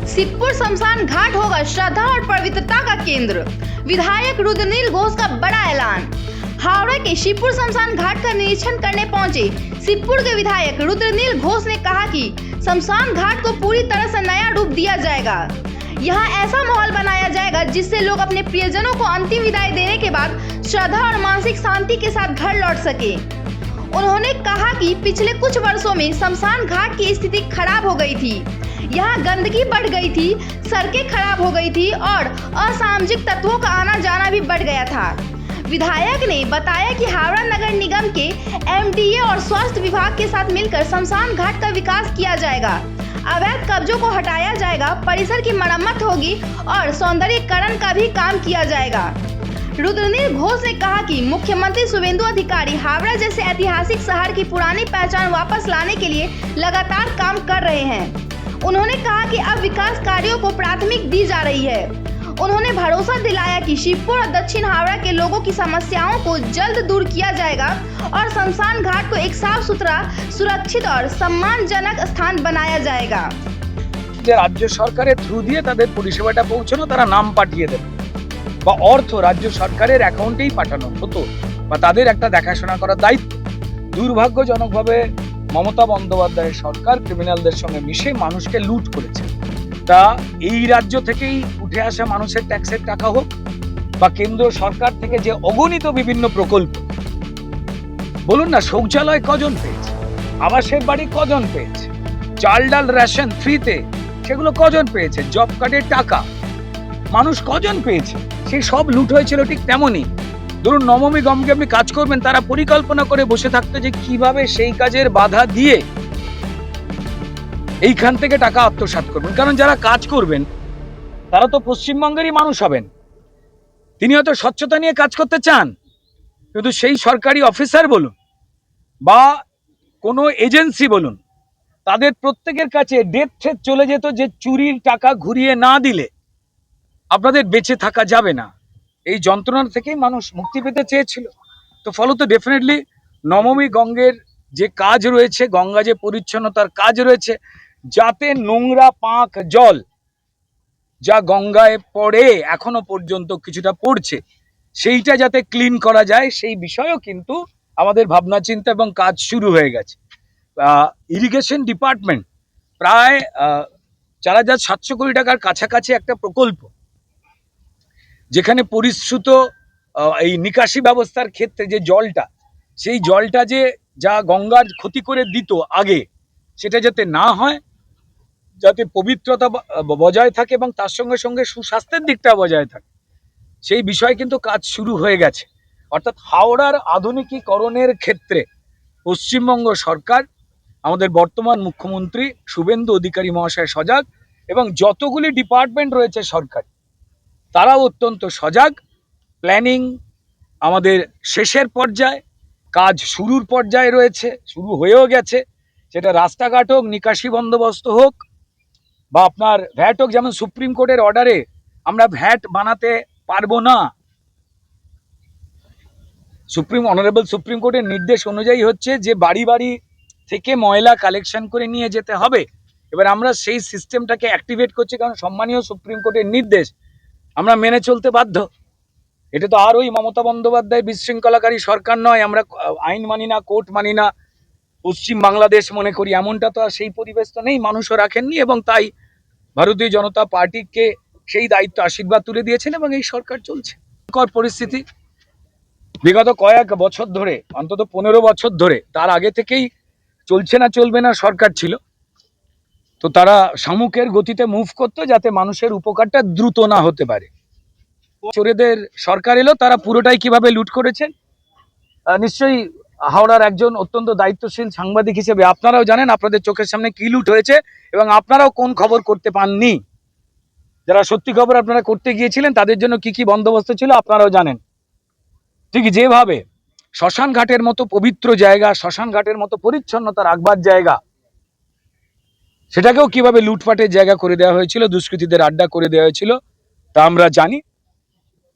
सिद्धपुर शमशान घाट होगा श्रद्धा और पवित्रता का केंद्र। विधायक रुद्रनील घोष का बड़ा ऐलान। हावड़ा के शिवपुर शमशान घाट का निरीक्षण करने पहुंचे सिद्धपुर के विधायक रुद्रनील घोष ने कहा कि शमशान घाट को पूरी तरह से नया रूप दिया जाएगा। यहाँ ऐसा माहौल बनाया जाएगा जिससे लोग अपने प्रियजनों को अंतिम विदाई देने के बाद श्रद्धा और मानसिक शांति के साथ घर लौट सके। उन्होंने कहा कि पिछले कुछ वर्षों में शमशान घाट की स्थिति खराब हो गई थी। यहाँ गंदगी बढ़ गई थी, सड़कें खराब हो गई थी और असामाजिक तत्वों का आना जाना भी बढ़ गया था। विधायक ने बताया कि हावड़ा नगर निगम के एमडीए और स्वास्थ्य विभाग के साथ मिलकर शमशान घाट का विकास किया जाएगा। अवैध कब्जों को हटाया जाएगा, परिसर की मरम्मत होगी और सौंदर्यीकरण का भी काम किया जाएगा। रुद्रनील घोष ने कहा कि मुख्यमंत्री शुभेंदु अधिकारी हावड़ा जैसे ऐतिहासिक शहर की पुरानी पहचान वापस लाने के लिए लगातार काम कर रहे हैं। उन्होंने कहा कि अब विकास कार्यों को प्राथमिक दी जा रही है। उन्होंने भरोसा दिलाया कि शिवपुर और दक्षिण हावड़ा के लोगों की समस्याओं को जल्द दूर किया जाएगा और शमशान घाट को एक साफ सुथरा, सुरक्षित और सम्मानजनक स्थान बनाया जाएगा। राज्य सरकारेर थ्रू दिए ताদের পরিষেবাটা পৌঁছানো, তারা নাম পাঠিয়ে দেবে বা অর্থ রাজ্য সরকারের অ্যাকাউন্টেই পাঠানো হতো বা তাদের একটা দেখাশোনা করার দায়িত্ব। দুর্ভাগ্যজনকভাবে মমতা বন্দ্যোপাধ্যায়ের সরকার ক্রিমিনালদের সঙ্গে মিশে মানুষকে লুট করেছে। তা এই রাজ্য থেকেই উঠে আসা মানুষের ট্যাক্সের টাকা হোক বা কেন্দ্র সরকার থেকে যে অগণিত বিভিন্ন প্রকল্প, বলুন না, শৌচালয় কজন পেয়েছে, আবাসের বাড়ি কজন পেয়েছে, চাল ডাল রেশন ফ্রিতে সেগুলো কজন পেয়েছে, জব কার্ডের টাকা মানুষ কজন পেয়েছে, সেই সব লুট হয়েছিল। ঠিক তেমনই ধরুন নবমী গমকে আপনি কাজ করবেন, তারা পরিকল্পনা করে বসে থাকতো যে কিভাবে সেই কাজের বাধা দিয়ে এইখান থেকে টাকা আত্মসাৎ করবেন। কারণ যারা কাজ করবেন তারা তো পশ্চিমবঙ্গেরই মানুষ হবেন, তিনি হয়তো স্বচ্ছতা নিয়ে কাজ করতে চান, কিন্তু সেই সরকারি অফিসার বলুন বা কোনো এজেন্সি বলুন, তাদের প্রত্যেকের কাছে ডেথ থ্রেট চলে যেত যে চুরির টাকা ঘুরিয়ে না দিলে আপনাদের বেঁচে থাকা যাবে না। এই যন্ত্রণা থেকেই মানুষ মুক্তি পেতে চেয়েছিল। তো ফলত ডেফিনেটলি নবমী গঙ্গের যে কাজ রয়েছে, গঙ্গা যে পরিচ্ছন্নতার কাজ রয়েছে, যাতে নোংরা পাঁক জল যা গঙ্গায় পড়ে, এখনো পর্যন্ত কিছুটা পড়ছে, সেইটা যাতে ক্লিন করা যায় সেই বিষয়েও কিন্তু আমাদের ভাবনা চিন্তা এবং কাজ শুরু হয়ে গেছে। ইরিগেশন ডিপার্টমেন্ট প্রায় ৪,৭০০ কোটি টাকার কাছাকাছি একটা প্রকল্প, যেখানে পরিশ্রুত এই নিকাশি ব্যবস্থার ক্ষেত্রে যে জলটা, সেই জলটা যে যা গঙ্গার ক্ষতি করে দিত আগে, সেটা যাতে না হয়, যাতে পবিত্রতা বজায় থাকে এবং তার সঙ্গে সঙ্গে সুস্বাস্থ্যের দিকটা বজায় থাকে, সেই বিষয়ে কিন্তু কাজ শুরু হয়ে গেছে। অর্থাৎ হাওড়ার আধুনিকীকরণের ক্ষেত্রে পশ্চিমবঙ্গ সরকার, আমাদের বর্তমান মুখ্যমন্ত্রী শুভেন্দু অধিকারী মহাশয় সজাগ, এবং যতগুলি ডিপার্টমেন্ট রয়েছে সরকার তারাও অত্যন্ত সজাগ। প্ল্যানিং আমাদের শেষের পর্যায়ে, কাজ শুরুর পর্যায়ে রয়েছে, শুরু হয়েও গেছে। সেটা রাস্তাঘাট হোক, নিকাশি বন্দোবস্ত হোক বা আপনার ভ্যাট হোক। যেমন সুপ্রিম কোর্টের অর্ডারে আমরা ভ্যাট বানাতে পারবো না, অনারেবল সুপ্রিম কোর্টের নির্দেশ অনুযায়ী হচ্ছে যে বাড়ি বাড়ি থেকে ময়লা কালেকশন করে নিয়ে যেতে হবে। এবার আমরা সেই সিস্টেমটাকে অ্যাক্টিভেট করছি, কারণ সম্মানীয় সুপ্রিম কোর্টের নির্দেশ আমরা মেনে চলতে বাধ্য। এটা তো আর ওই মমতা বন্দ্যোপাধ্যায় বিশৃঙ্খলাকারী সরকার নয়, আমরা আইন মানি না, কোর্ট মানি না, পশ্চিম বাংলাদেশ মনে করি, এমনটা তো আর সেই পরিবেশ তো নেই, মানুষও রাখেননি। এবং তাই ভারতীয় জনতা পার্টিকে সেই দায়িত্ব আশীর্বাদ তুলে দিয়েছেন এবং এই সরকার চলছে। পরিস্থিতি বিগত কয়েক বছর ধরে, অন্তত 15 বছর ধরে, তার আগে থেকেই চলছে না চলবে না সরকার ছিল, তো তারা শামুকের গতিতে মুভ করতো যাতে মানুষের উপকারটা দ্রুত না হতে পারে। চোরেদের সরকার এলো, তারা পুরোটাই কিভাবে লুট করেছেন নিশ্চয়ই হাওড়ার একজন অত্যন্ত দায়িত্বশীল সাংবাদিক হিসেবে আপনারাও জানেন, আপনাদের চোখের সামনে কি লুট হয়েছে এবং আপনারাও কোন খবর করতে পাননি। যারা সত্যি খবর আপনারা করতে গিয়েছিলেন তাদের জন্য কি কি বন্দোবস্ত ছিল আপনারাও জানেন। ঠিক যেভাবে শ্মশান ঘাটের মতো পবিত্র জায়গা, শ্মশান ঘাটের মতো পরিচ্ছন্নতা রাখবার জায়গা, সেটাকেও কিভাবে লুটপাটের জায়গা করে দেওয়া হয়েছিল, দুষ্কৃতীদের আড্ডা করে দেওয়া হয়েছিল, তা আমরা জানি।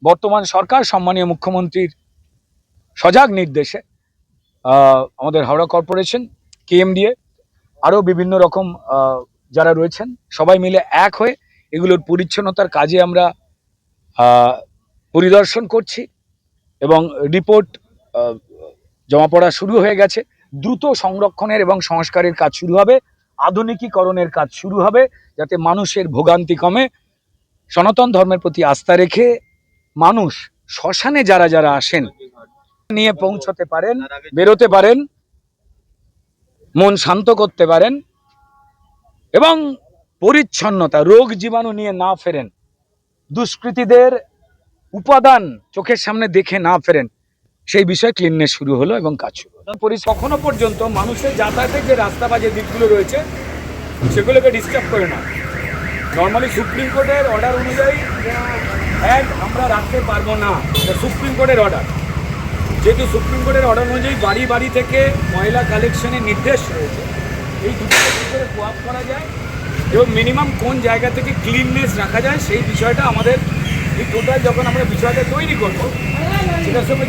বর্তমান সরকার সম্মানীয় মুখ্যমন্ত্রীর সজাগ নির্দেশে আমাদের হাওড়া কর্পোরেশন, কেএমডিএ, আরও বিভিন্ন রকম যারা রয়েছেন সবাই মিলে এক হয়ে এগুলোর পরিচ্ছন্নতার কাজে আমরা পরিদর্শন করছি এবং রিপোর্ট জমা পড়া শুরু হয়ে গেছে। দ্রুত সংরক্ষণের এবং সংস্কারের কাজ শুরু হবে, আধুনিকীকরণের কাজ শুরু হবে, যাতে মানুষের ভোগান্তি কমে। সনাতন ধর্মের প্রতি আস্থা রেখে মানুষ শ্মশানে যারা যারা আসেন নিয়ে পৌঁছতে পারেন, বেরোতে পারেন, মন শান্ত করতে পারেন এবং পরিচ্ছন্নতা, রোগ জীবাণু নিয়ে না ফেরেন, দুষ্কৃতীদের উপাদান চোখের সামনে দেখে না ফেরেন, সেই বিষয়ে ক্লিননেস শুরু হলো এবং কাজ শুরু হলো। কখনো পর্যন্ত মানুষের যাতায়াতের যে রাস্তা বা যে দিকগুলো রয়েছে সেগুলোকে ডিস্টার্ব করে না। নর্মালি সুপ্রিম কোর্টের অর্ডার অনুযায়ী আমরা রাখতে পারবো না, সুপ্রিম কোর্টের অর্ডার। যেহেতু সুপ্রিম কোর্টের অর্ডার অনুযায়ী বাড়ি বাড়ি থেকে ময়লা কালেকশনের নির্দেশ রয়েছে, এই দুটো করে কোয়াপ করা যায় এবং মিনিমাম কোন জায়গা থেকে ক্লিননেস রাখা যায় সেই বিষয়টা আমাদের এই টোটাল যখন আমরা বিষয়টা তৈরি করবো সেটার সঙ্গে